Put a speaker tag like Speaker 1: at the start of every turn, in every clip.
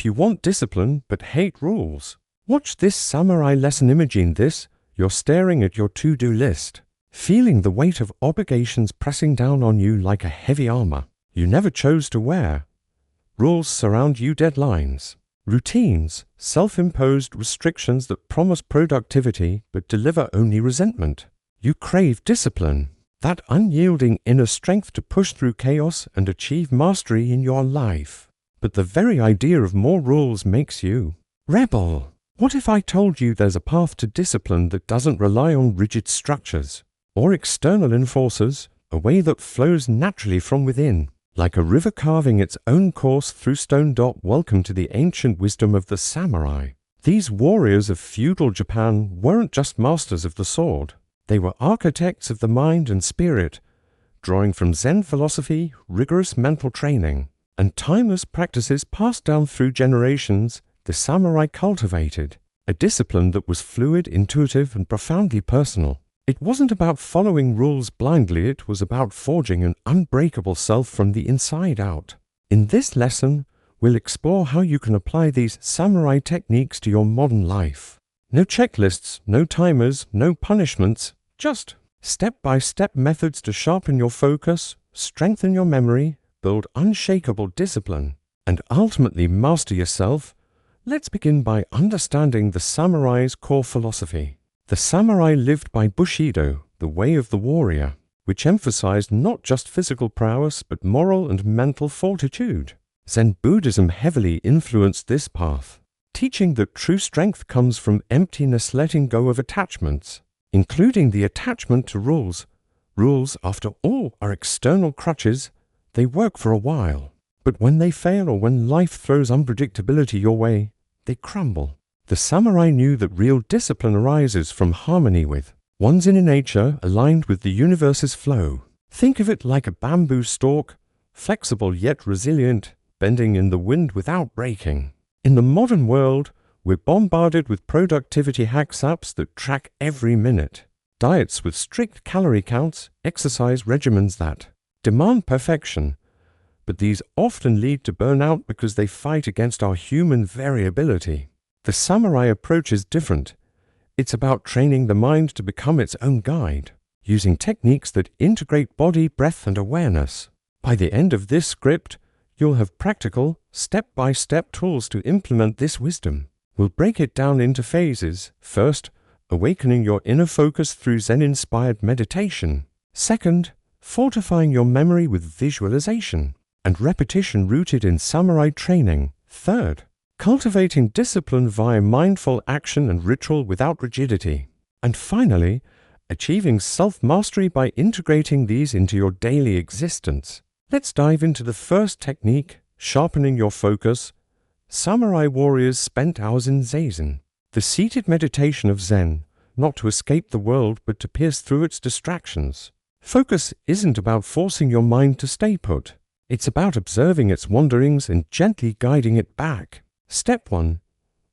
Speaker 1: If you want discipline but hate rules, watch this samurai lesson. Imagine this: you're staring at your to-do list, feeling the weight of obligations pressing down on you like a heavy armor you never chose to wear. Rules surround you: deadlines, routines, self-imposed restrictions that promise productivity but deliver only resentment. You crave discipline, that unyielding inner strength to push through chaos and achieve mastery in your life. But the very idea of more rules makes you rebel. What if I told you there's a path to discipline that doesn't rely on rigid structures or external enforcers, a way that flows naturally from within, like a river carving its own course through stone? Welcome to the ancient wisdom of the samurai. These warriors of feudal Japan weren't just masters of the sword. They were architects of the mind and spirit, drawing from Zen philosophy, rigorous mental training, and timeless practices passed down through generations. The samurai cultivated a discipline that was fluid, intuitive, and profoundly personal. It wasn't about following rules blindly, it was about forging an unbreakable self from the inside out. In this lesson, we'll explore how you can apply these samurai techniques to your modern life. No checklists, no timers, no punishments, just step-by-step methods to sharpen your focus, strengthen your memory, build unshakable discipline, and ultimately master yourself. Let's begin by understanding the samurai's core philosophy. The samurai lived by Bushido, the way of the warrior, which emphasized not just physical prowess but moral and mental fortitude. Zen Buddhism heavily influenced this path, teaching that true strength comes from emptiness, letting go of attachments, including the attachment to rules. Rules, after all, are external crutches. They work for a while, but when they fail or when life throws unpredictability your way, they crumble. The samurai knew that real discipline arises from harmony with one's inner nature, aligned with the universe's flow. Think of it like a bamboo stalk, flexible yet resilient, bending in the wind without breaking. In the modern world, we're bombarded with productivity hacks, apps that track every minute, diets with strict calorie counts, exercise regimens that demand perfection. But these often lead to burnout because they fight against our human variability. The samurai approach is different. It's about training the mind to become its own guide, using techniques that integrate body, breath, and awareness. By the end of this script, you'll have practical, step-by-step tools to implement this wisdom. We'll break it down into phases. First, awakening your inner focus through Zen-inspired meditation. Second, fortifying your memory with visualization and repetition rooted in samurai training. Third, cultivating discipline via mindful action and ritual without rigidity. And finally, achieving self-mastery by integrating these into your daily existence. Let's dive into the first technique, sharpening your focus. Samurai warriors spent hours in zazen, the seated meditation of Zen, not to escape the world but to pierce through its distractions. Focus isn't about forcing your mind to stay put. It's about observing its wanderings and gently guiding it back. Step 1.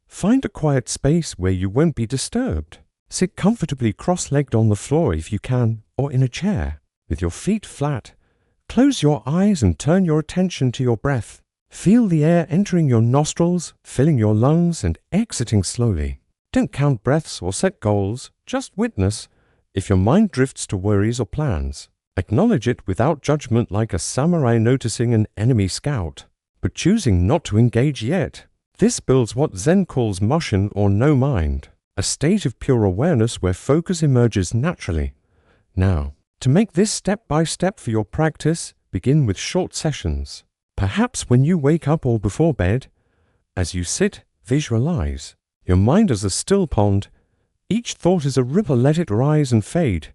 Speaker 1: Find a quiet space where you won't be disturbed. Sit comfortably cross-legged on the floor if you can, or in a chair, with your feet flat. Close your eyes and turn your attention to your breath. Feel the air entering your nostrils, filling your lungs, and exiting slowly. Don't count breaths or set goals, just witness. If your mind drifts to worries or plans, acknowledge it without judgment, like a samurai noticing an enemy scout, but choosing not to engage yet. This builds what Zen calls mushin, or no mind, a state of pure awareness where focus emerges naturally. Now, to make this step-by-step for your practice, begin with short sessions. Perhaps when you wake up or before bed. As you sit, visualize your mind as a still pond. Each thought is a ripple, let it rise and fade.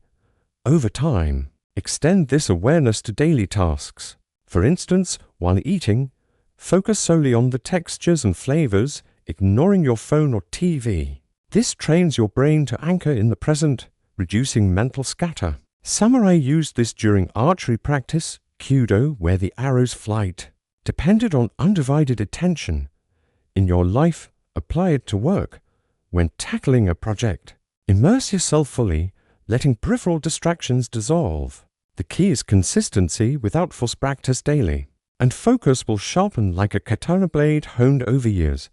Speaker 1: Over time, extend this awareness to daily tasks. For instance, while eating, focus solely on the textures and flavors, ignoring your phone or TV. This trains your brain to anchor in the present, reducing mental scatter. Samurai used this during archery practice, Kyudo, where the arrow's flight depended on undivided attention. In your life, apply it to work. When tackling a project, immerse yourself fully, letting peripheral distractions dissolve. The key is consistency without forced practice daily. And focus will sharpen like a katana blade honed over years.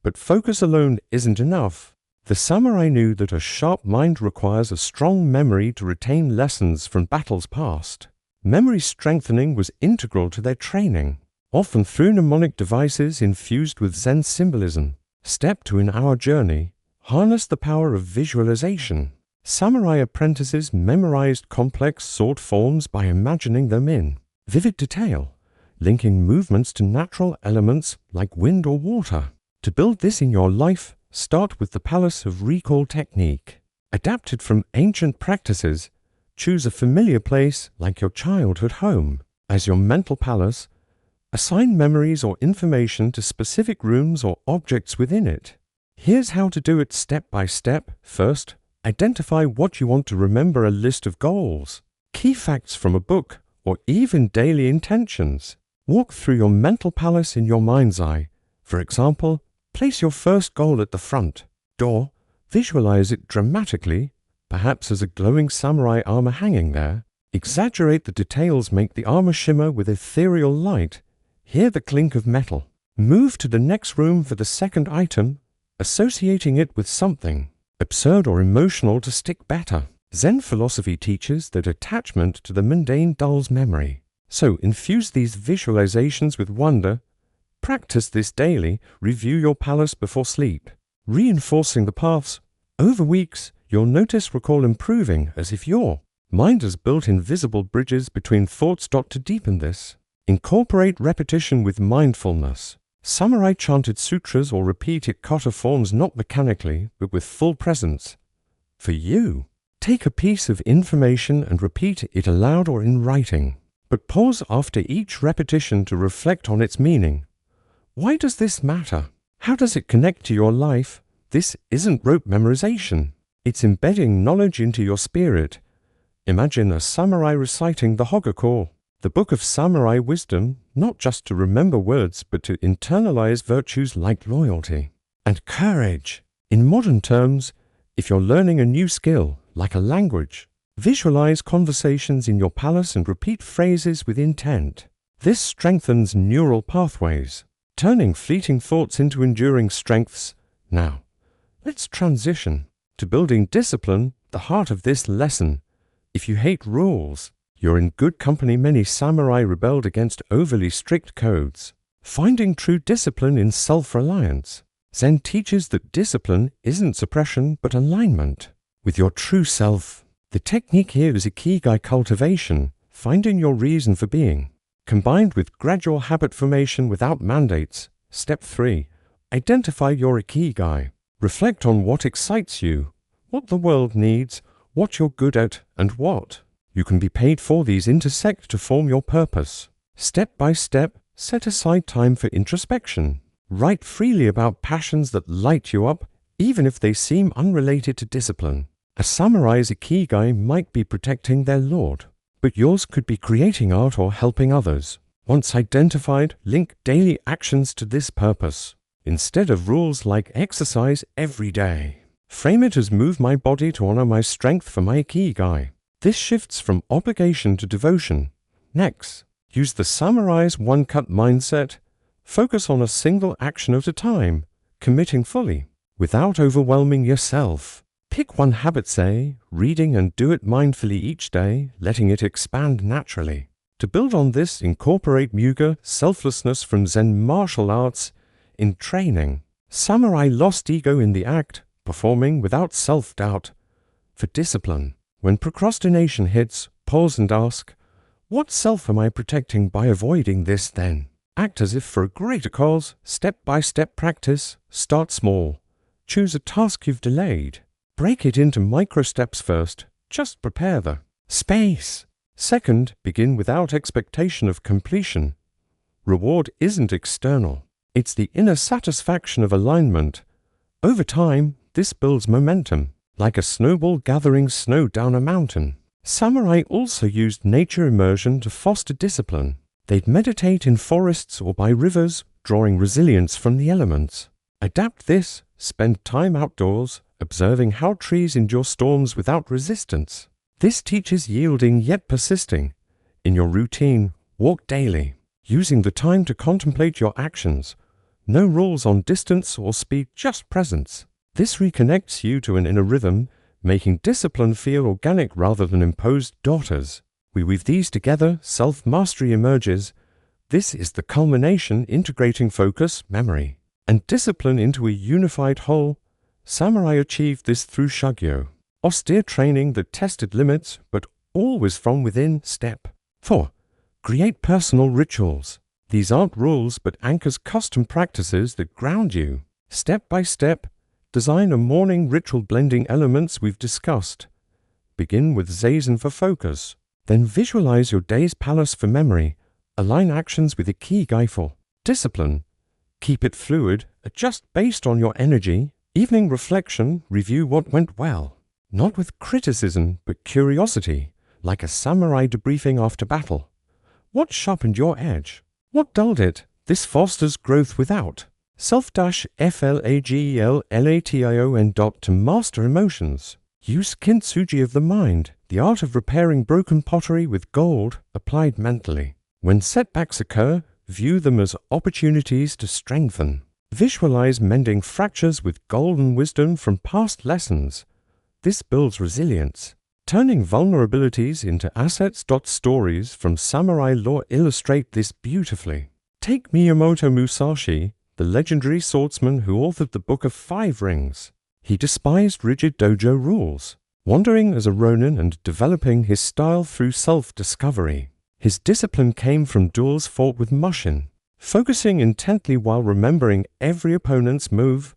Speaker 1: But focus alone isn't enough. The samurai knew that a sharp mind requires a strong memory to retain lessons from battles past. Memory strengthening was integral to their training, often through mnemonic devices infused with Zen symbolism. Step 2 in our journey: harness the power of visualization. Samurai apprentices memorized complex sword forms by imagining them in vivid detail, linking movements to natural elements like wind or water. To build this in your life, start with the Palace of Recall technique. Adapted from ancient practices, choose a familiar place like your childhood home as your mental palace. Assign memories or information to specific rooms or objects within it. Here's how to do it step by step. First, identify what you want to remember: a list of goals, key facts from a book, or even daily intentions. Walk through your mental palace in your mind's eye. For example, place your first goal at the front door. Visualize it dramatically, perhaps as a glowing samurai armor hanging there. Exaggerate the details, make the armor shimmer with ethereal light. Hear the clink of metal. Move to the next room for the second item, associating it with something absurd or emotional to stick better. Zen philosophy teaches that attachment to the mundane dulls memory. So infuse these visualizations with wonder. Practice this daily. Review your palace before sleep, reinforcing the paths. Over weeks, you'll notice recall improving, as if your mind has built invisible bridges between thoughts. To deepen this, incorporate repetition with mindfulness. Samurai chanted sutras or repeated kata forms not mechanically, but with full presence. For you, take a piece of information and repeat it aloud or in writing. But pause after each repetition to reflect on its meaning. Why does this matter? How does it connect to your life? This isn't rote memorization. It's embedding knowledge into your spirit. Imagine a samurai reciting the Hokage, the book of samurai wisdom, not just to remember words, but to internalize virtues like loyalty and courage. In modern terms, if you're learning a new skill, like a language, visualize conversations in your palace and repeat phrases with intent. This strengthens neural pathways, turning fleeting thoughts into enduring strengths. Now, let's transition to building discipline, the heart of this lesson. If you hate rules, you're in good company. Many samurai rebelled against overly strict codes, finding true discipline in self-reliance. Zen teaches that discipline isn't suppression, but alignment with your true self. The technique here is ikigai cultivation, finding your reason for being, combined with gradual habit formation without mandates. Step 3. Identify your ikigai. Reflect on what excites you, what the world needs, what you're good at, and what you can be paid for. These intersect to form your purpose. Step by step, set aside time for introspection. Write freely about passions that light you up, even if they seem unrelated to discipline. A samurai's ikigai might be protecting their lord, but yours could be creating art or helping others. Once identified, link daily actions to this purpose. Instead of rules like exercise every day, frame it as move my body to honor my strength for my ikigai. This shifts from obligation to devotion. Next, use the samurai's one-cut mindset. Focus on a single action at a time, committing fully, without overwhelming yourself. Pick one habit, say, reading, and do it mindfully each day, letting it expand naturally. To build on this, incorporate muga, selflessness from Zen martial arts, in training. Samurai lost ego in the act, performing without self-doubt. For discipline, when procrastination hits, pause and ask, what self am I protecting by avoiding this then? Act as if for a greater cause. Step-by-step practice. Start small. Choose a task you've delayed. Break it into micro steps first. Just prepare the space. Second, begin without expectation of completion. Reward isn't external. It's the inner satisfaction of alignment. Over time, this builds momentum, like a snowball gathering snow down a mountain. Samurai also used nature immersion to foster discipline. They'd meditate in forests or by rivers, drawing resilience from the elements. Adapt this, spend time outdoors, observing how trees endure storms without resistance. This teaches yielding yet persisting. In your routine, walk daily. using the time to contemplate your actions. No rules on distance or speed, just presence. This reconnects you to an inner rhythm, making discipline feel organic rather than imposed daughters. We weave these together, self-mastery emerges. This is the culmination, integrating focus, memory, and discipline into a unified whole. Samurai achieved this through Shugyo, austere training that tested limits, but always from within. Step 4. Create personal rituals. These aren't rules, but anchors, custom practices that ground you. Step by step, design a morning ritual blending elements we've discussed. Begin with Zazen for focus. Then visualize your day's palace for memory. Align actions with Ikigai for discipline. Keep it fluid, adjust based on your energy. Evening reflection, review what went well. Not with criticism, but curiosity, like a samurai debriefing after battle. What sharpened your edge? What dulled it? This fosters growth without. Self-flagellation. To master emotions. Use kintsugi of the mind, the art of repairing broken pottery with gold applied mentally. When setbacks occur, view them as opportunities to strengthen. Visualize mending fractures with golden wisdom from past lessons. This builds resilience. Turning vulnerabilities into assets. Stories from samurai lore illustrate this beautifully. Take Miyamoto Musashi, the legendary swordsman who authored the Book of Five Rings. He despised rigid dojo rules, wandering as a ronin and developing his style through self-discovery. His discipline came from duels fought with mushin, focusing intently while remembering every opponent's move,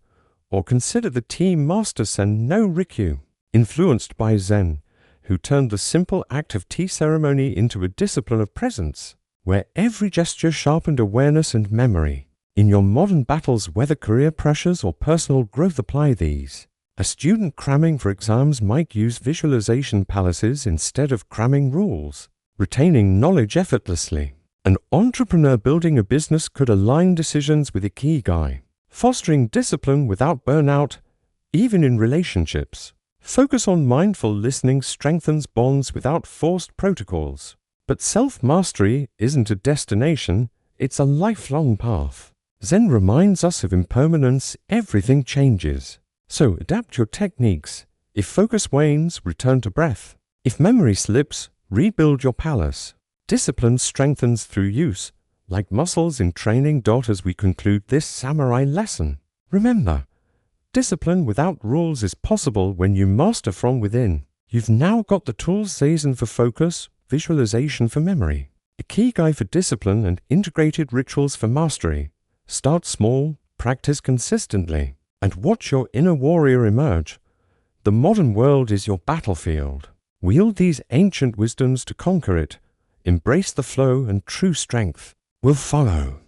Speaker 1: or consider the team master Sen no Rikyu, influenced by Zen, who turned the simple act of tea ceremony into a discipline of presence, where every gesture sharpened awareness and memory. In your modern battles, whether career pressures or personal growth, apply these. A student cramming for exams might use visualization palaces instead of cramming rules, retaining knowledge effortlessly. An entrepreneur building a business could align decisions with Ikigai, fostering discipline without burnout, even in relationships. Focus on mindful listening strengthens bonds without forced protocols. But self-mastery isn't a destination, it's a lifelong path. Zen reminds us of impermanence, everything changes. So adapt your techniques. If focus wanes, return to breath. If memory slips, rebuild your palace. Discipline strengthens through use, like muscles in training. As we conclude this samurai lesson, remember, discipline without rules is possible when you master from within. You've now got the tools: Zazen for focus, visualization for memory, Ikigai for discipline, and integrated rituals for mastery. Start small, practice consistently, and watch your inner warrior emerge. The modern world is your battlefield. Wield these ancient wisdoms to conquer it. Embrace the flow, and true strength will follow.